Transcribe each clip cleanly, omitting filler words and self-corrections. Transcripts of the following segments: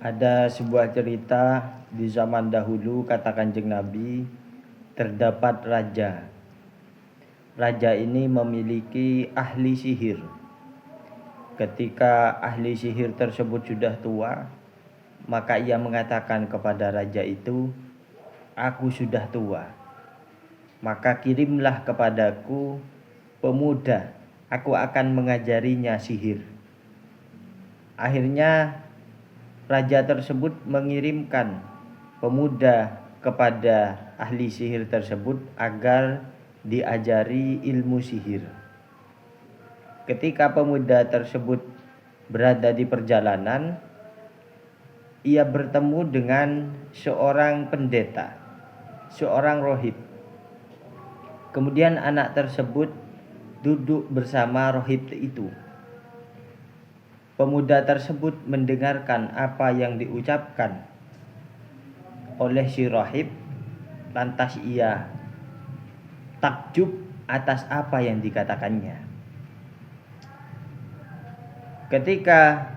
Ada sebuah cerita di zaman dahulu, kata Kanjeng Nabi, terdapat raja. Raja ini memiliki ahli sihir. Ketika ahli sihir tersebut sudah tua, maka ia mengatakan kepada raja itu, "Aku sudah tua, maka kirimlah kepadaku pemuda, aku akan mengajarinya sihir." Akhirnya raja tersebut mengirimkan pemuda kepada ahli sihir tersebut agar diajari ilmu sihir. Ketika pemuda tersebut berada di perjalanan, ia bertemu dengan seorang pendeta, seorang rohib. Kemudian anak tersebut duduk bersama rohib itu. Pemuda tersebut mendengarkan apa yang diucapkan oleh si rohib, lantas ia takjub atas apa yang dikatakannya. Ketika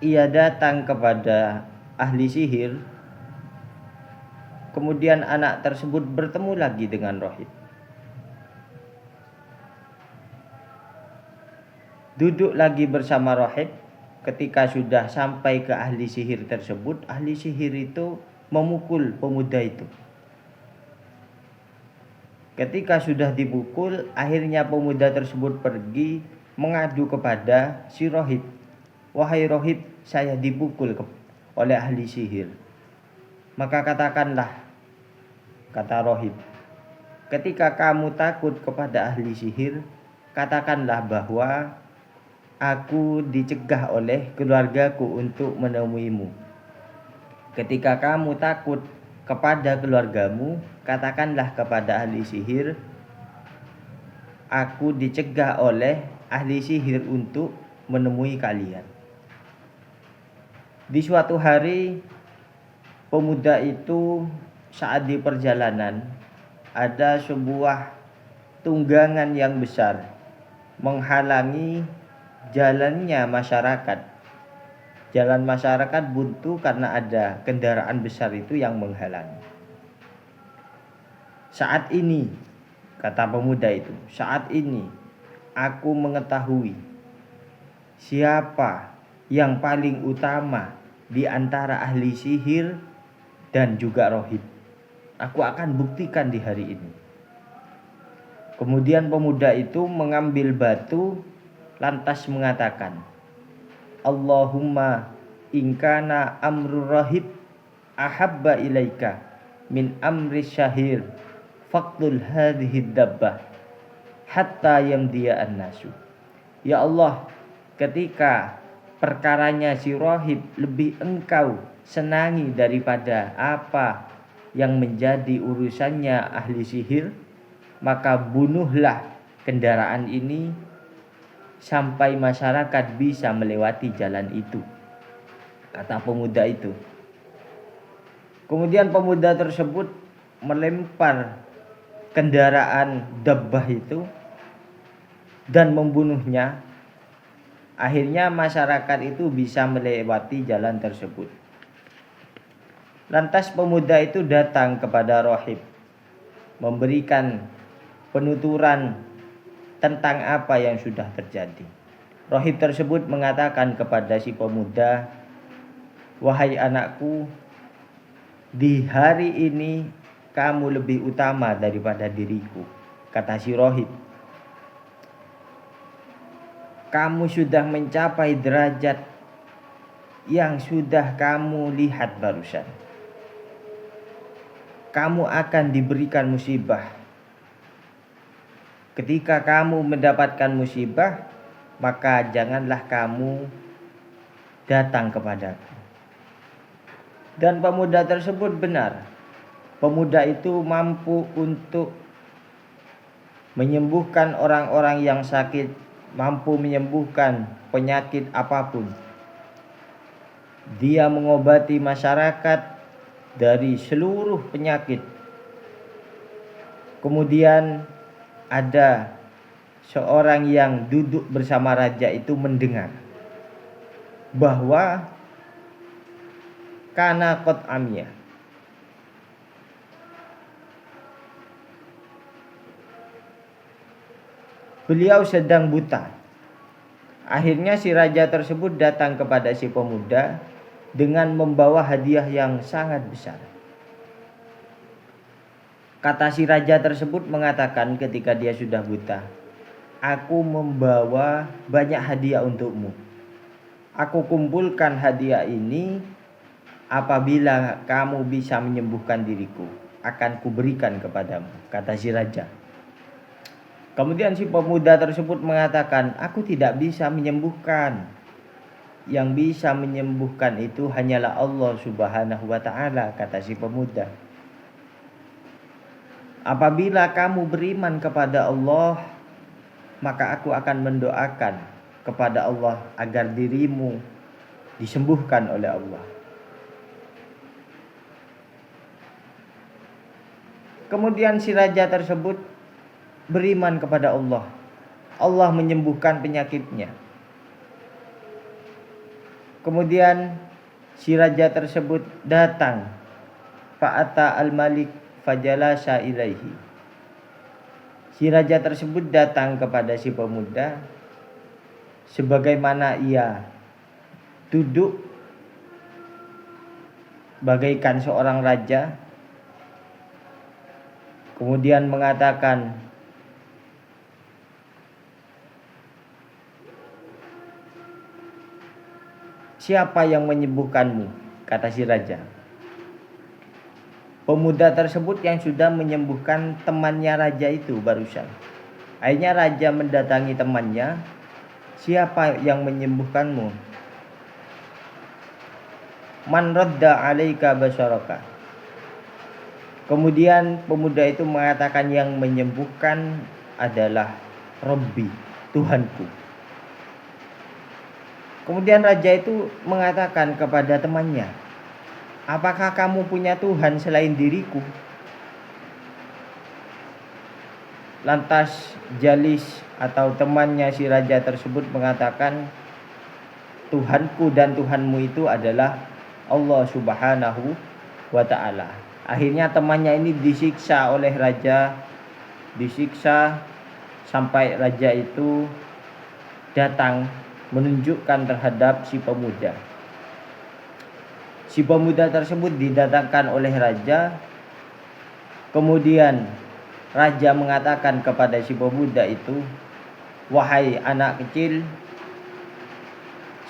ia datang kepada ahli sihir, kemudian anak tersebut bertemu lagi dengan rohib. Duduk lagi bersama rohib. Ketika sudah sampai ke ahli sihir tersebut, ahli sihir itu memukul pemuda itu. Ketika sudah dipukul, akhirnya pemuda tersebut pergi mengadu kepada si rohib. "Wahai rohib, saya dipukul oleh ahli sihir." "Maka katakanlah," kata rohib, "ketika kamu takut kepada ahli sihir, katakanlah bahwa aku dicegah oleh keluargaku untuk menemuimu. Ketika kamu takut kepada keluargamu, katakanlah kepada ahli sihir, aku dicegah oleh ahli sihir untuk menemui kalian." Di suatu hari, pemuda itu saat di perjalanan, ada sebuah tunggangan yang besar menghalangi jalannya masyarakat. Jalan masyarakat buntu karena ada kendaraan besar itu yang menghalangi. "Saat ini," kata pemuda itu, "saat ini aku mengetahui siapa yang paling utama di antara ahli sihir dan juga rohib. Aku akan buktikan di hari ini." Kemudian pemuda itu mengambil batu, lantas mengatakan, "Allahumma inkana amrul rahib ahabba ilaika min amri syahir faqtul hadhihi dabbah hatta yamdiya an-nasu." Ya Allah, ketika perkaranya si rahib lebih engkau senangi daripada apa yang menjadi urusannya ahli sihir, maka bunuhlah kendaraan ini sampai masyarakat bisa melewati jalan itu, kata pemuda itu. Kemudian pemuda tersebut melempar kendaraan dabbah itu dan membunuhnya. Akhirnya masyarakat itu bisa melewati jalan tersebut. Lantas pemuda itu datang kepada rohib, memberikan penuturan tentang apa yang sudah terjadi. Rohib tersebut mengatakan kepada si pemuda, "Wahai anakku, di hari ini kamu lebih utama daripada diriku," kata si rohib. "Kamu sudah mencapai derajat yang sudah kamu lihat barusan. Kamu akan diberikan musibah. Ketika kamu mendapatkan musibah, maka janganlah kamu datang kepadaku." Dan pemuda tersebut benar. Pemuda itu mampu untuk menyembuhkan orang-orang yang sakit, mampu menyembuhkan penyakit apapun. Dia mengobati masyarakat dari seluruh penyakit. Kemudian ada seorang yang duduk bersama raja itu mendengar bahwa kana qad amiya. Beliau sedang buta. Akhirnya si raja tersebut datang kepada si pemuda dengan membawa hadiah yang sangat besar. Kata si raja tersebut mengatakan ketika dia sudah buta, "Aku membawa banyak hadiah untukmu. Aku kumpulkan hadiah ini, apabila kamu bisa menyembuhkan diriku, akan kuberikan kepadamu," kata si raja. Kemudian si pemuda tersebut mengatakan, "Aku tidak bisa menyembuhkan. Yang bisa menyembuhkan itu hanyalah Allah Subhanahu wa ta'ala," kata si pemuda. "Apabila kamu beriman kepada Allah, maka aku akan mendoakan kepada Allah agar dirimu disembuhkan oleh Allah." Kemudian si raja tersebut beriman kepada Allah. Allah menyembuhkan penyakitnya. Kemudian si raja tersebut datang, fa'ata al-malik fajalasa ilaihi. Si raja tersebut datang kepada si pemuda sebagaimana ia duduk bagaikan seorang raja. Kemudian mengatakan, "Siapa yang menyembuhkanmu?" kata si raja. Pemuda tersebut yang sudah menyembuhkan temannya raja itu barusan. Akhirnya raja mendatangi temannya, "Siapa yang menyembuhkanmu?" "Man radda alaika basaraka." Kemudian pemuda itu mengatakan, "Yang menyembuhkan adalah Rabbi, Tuhanku." Kemudian raja itu mengatakan kepada temannya, "Apakah kamu punya Tuhan selain diriku?" Lantas jalis atau temannya si raja tersebut mengatakan, "Tuhanku dan Tuhanmu itu adalah Allah Subhanahu wa ta'ala." Akhirnya temannya ini disiksa oleh raja, disiksa sampai raja itu datang menunjukkan terhadap si pemuda. Si pemuda tersebut didatangkan oleh raja. Kemudian raja mengatakan kepada si pemuda itu, "Wahai anak kecil,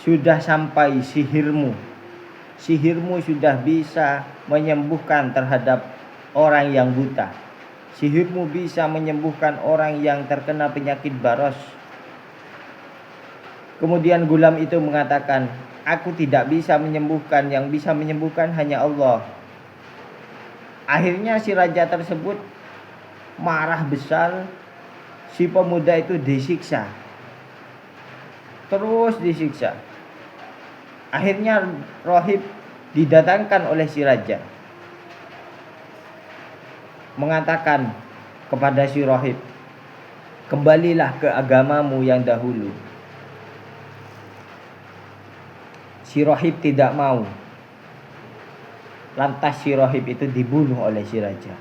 sudah sampai sihirmu. Sihirmu sudah bisa menyembuhkan terhadap orang yang buta. Sihirmu bisa menyembuhkan orang yang terkena penyakit baros." Kemudian gulam itu mengatakan, "Aku tidak bisa menyembuhkan, yang bisa menyembuhkan hanya Allah." Akhirnya si raja tersebut marah besar. Si pemuda itu disiksa, terus disiksa. Akhirnya rahib didatangkan oleh si raja, mengatakan kepada si rahib, "Kembalilah ke agamamu yang dahulu." Si rahib tidak mau. Lantas si rahib itu dibunuh oleh si raja.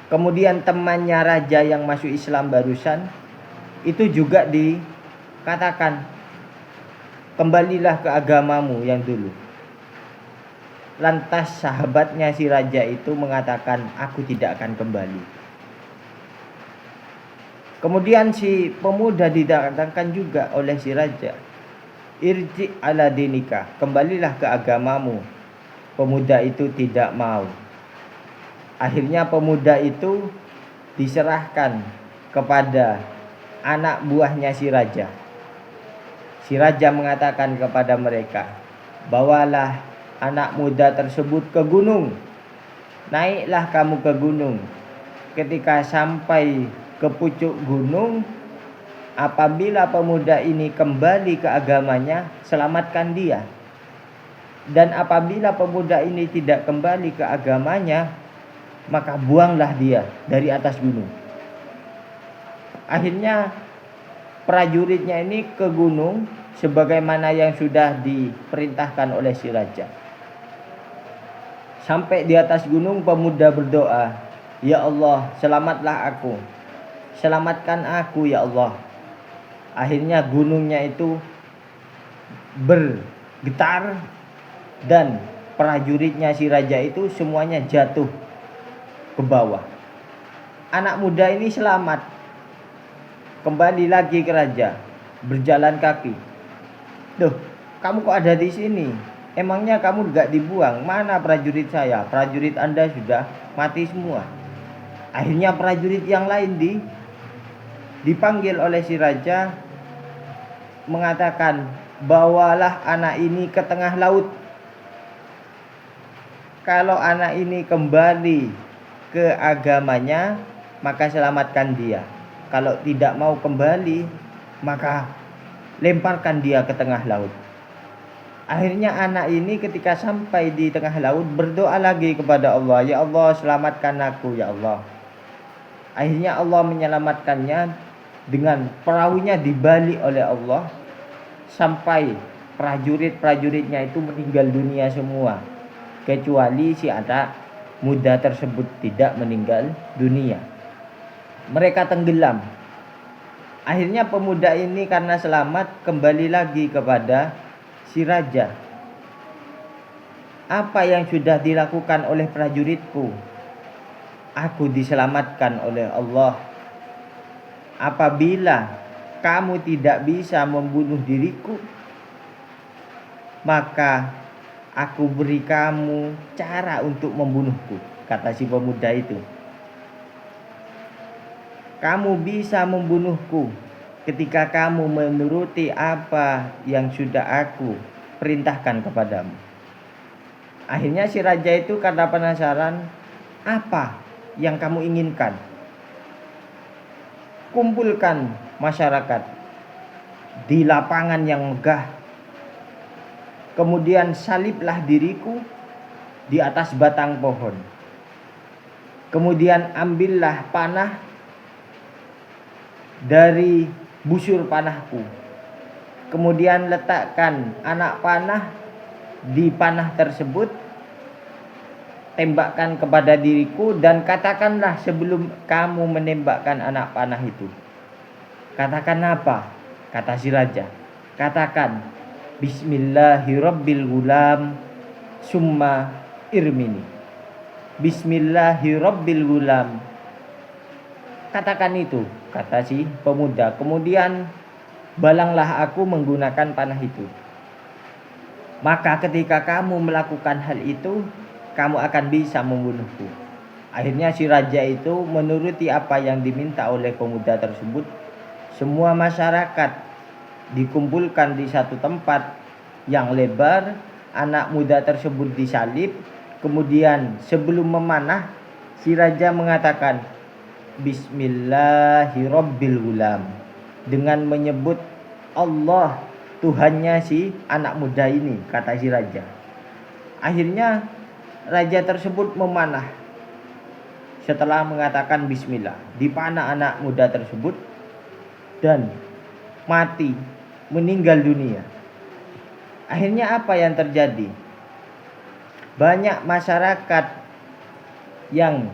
Kemudian temannya raja yang masuk Islam barusan itu juga dikatakan, "Kembalilah ke agamamu yang dulu." Lantas sahabatnya si raja itu mengatakan, "Aku tidak akan kembali." Kemudian si pemuda didatangkan juga oleh si raja, "Irji ala dinika," kembalilah ke agamamu. Pemuda itu tidak mau. Akhirnya pemuda itu diserahkan kepada anak buahnya si raja. Si raja mengatakan kepada mereka, "Bawalah anak muda tersebut ke gunung. Naiklah kamu ke gunung. Ketika sampai ke pucuk gunung, apabila pemuda ini kembali ke agamanya, selamatkan dia. Dan apabila pemuda ini tidak kembali ke agamanya, maka buanglah dia dari atas gunung." Akhirnya prajuritnya ini ke gunung sebagaimana yang sudah diperintahkan oleh si raja. Sampai di atas gunung pemuda berdoa, "Ya Allah, selamatlah aku. Selamatkan aku ya Allah." Akhirnya gunungnya itu bergetar dan prajuritnya si raja itu semuanya jatuh ke bawah. Anak muda ini selamat, kembali lagi ke raja, berjalan kaki. "Duh, kamu kok ada di sini? Emangnya kamu gak dibuang? Mana prajurit saya? Prajurit Anda sudah mati semua." Akhirnya prajurit yang lain dipanggil oleh si raja, mengatakan, "Bawalah anak ini ke tengah laut. Kalau anak ini kembali ke agamanya, maka selamatkan dia. Kalau tidak mau kembali, maka lemparkan dia ke tengah laut." Akhirnya anak ini ketika sampai di tengah laut berdoa lagi kepada Allah, "Ya Allah, selamatkan aku ya Allah." Akhirnya Allah menyelamatkannya dengan perahunya dibalik oleh Allah sampai prajurit-prajuritnya itu meninggal dunia semua, kecuali si anak muda tersebut tidak meninggal dunia. Mereka tenggelam. Akhirnya pemuda ini karena selamat kembali lagi kepada si raja. "Apa yang sudah dilakukan oleh prajuritku? Aku diselamatkan oleh Allah. Apabila kamu tidak bisa membunuh diriku, maka aku beri kamu cara untuk membunuhku," kata si pemuda itu. "Kamu bisa membunuhku ketika kamu menuruti apa yang sudah aku perintahkan kepadamu." Akhirnya si raja itu karena penasaran, "Apa yang kamu inginkan? Kumpulkan masyarakat di lapangan yang megah. Kemudian saliblah diriku di atas batang pohon. Kemudian ambillah panah dari busur panahku. Kemudian letakkan anak panah di panah tersebut. Tembakkan kepada diriku dan katakanlah sebelum kamu menembakkan anak panah itu." "Katakan apa?" kata si raja. "Katakan, Bismillahirrabbilgulam summa irmini. Bismillahirrabbilgulam." "Katakan itu," kata si pemuda. "Kemudian balanglah aku menggunakan panah itu. Maka ketika kamu melakukan hal itu, kamu akan bisa membunuhku." Akhirnya si raja itu menuruti apa yang diminta oleh pemuda tersebut. Semua masyarakat dikumpulkan di satu tempat yang lebar. Anak muda tersebut disalib. Kemudian sebelum memanah, si raja mengatakan, "Bismillahirrabbilgulam," dengan menyebut Allah, Tuhannya si anak muda ini, kata si raja. Akhirnya raja tersebut memanah. Setelah mengatakan bismillah, dipanah anak muda tersebut dan mati, meninggal dunia. Akhirnya apa yang terjadi? Banyak masyarakat yang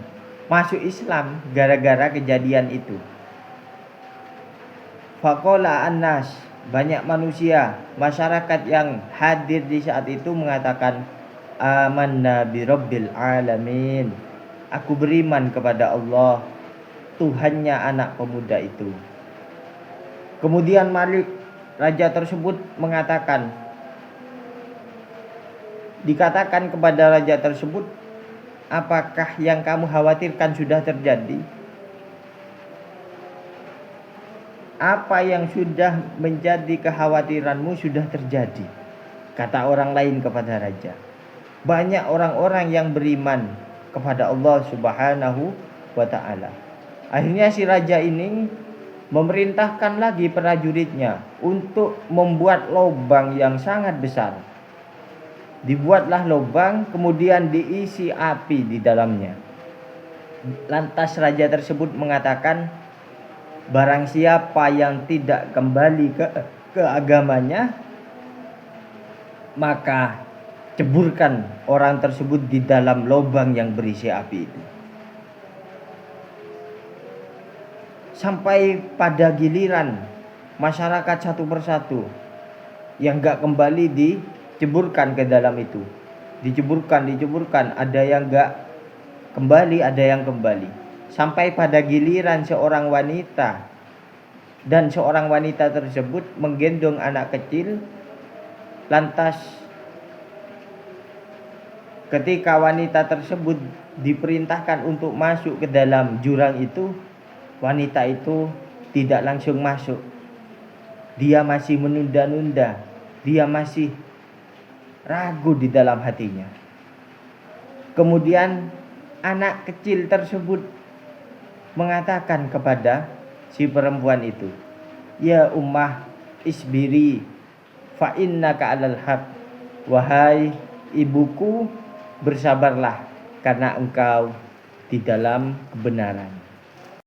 masuk Islam gara-gara kejadian itu. Faqala annas, banyak manusia, masyarakat yang hadir di saat itu mengatakan, "Amanna bi rabbil alamin." Aku beriman kepada Allah, Tuhannya anak pemuda itu. Kemudian Malik, raja tersebut mengatakan, dikatakan kepada raja tersebut, "Apakah yang kamu khawatirkan sudah terjadi? Apa yang sudah menjadi kekhawatiranmu sudah terjadi," kata orang lain kepada raja. Banyak orang-orang yang beriman kepada Allah Subhanahu wa ta'ala. Akhirnya si raja ini memerintahkan lagi prajuritnya untuk membuat lubang yang sangat besar. Dibuatlah lubang, kemudian diisi api di dalamnya. Lantas raja tersebut mengatakan, barang siapa yang tidak kembali ke agamanya, maka ceburkan orang tersebut di dalam lubang yang berisi api itu. Sampai pada giliran masyarakat satu persatu yang gak kembali diceburkan ke dalam itu. Diceburkan, ada yang gak kembali, ada yang kembali. Sampai pada giliran seorang wanita, dan seorang wanita tersebut menggendong anak kecil. Lantas ketika wanita tersebut diperintahkan untuk masuk ke dalam jurang itu, wanita itu tidak langsung masuk. Dia masih menunda-nunda. Dia masih ragu di dalam hatinya. Kemudian anak kecil tersebut mengatakan kepada si perempuan itu, "Ya ummah, isbiri fa innaka 'alal haq." Wahai ibuku, bersabarlah karena engkau di dalam kebenaran.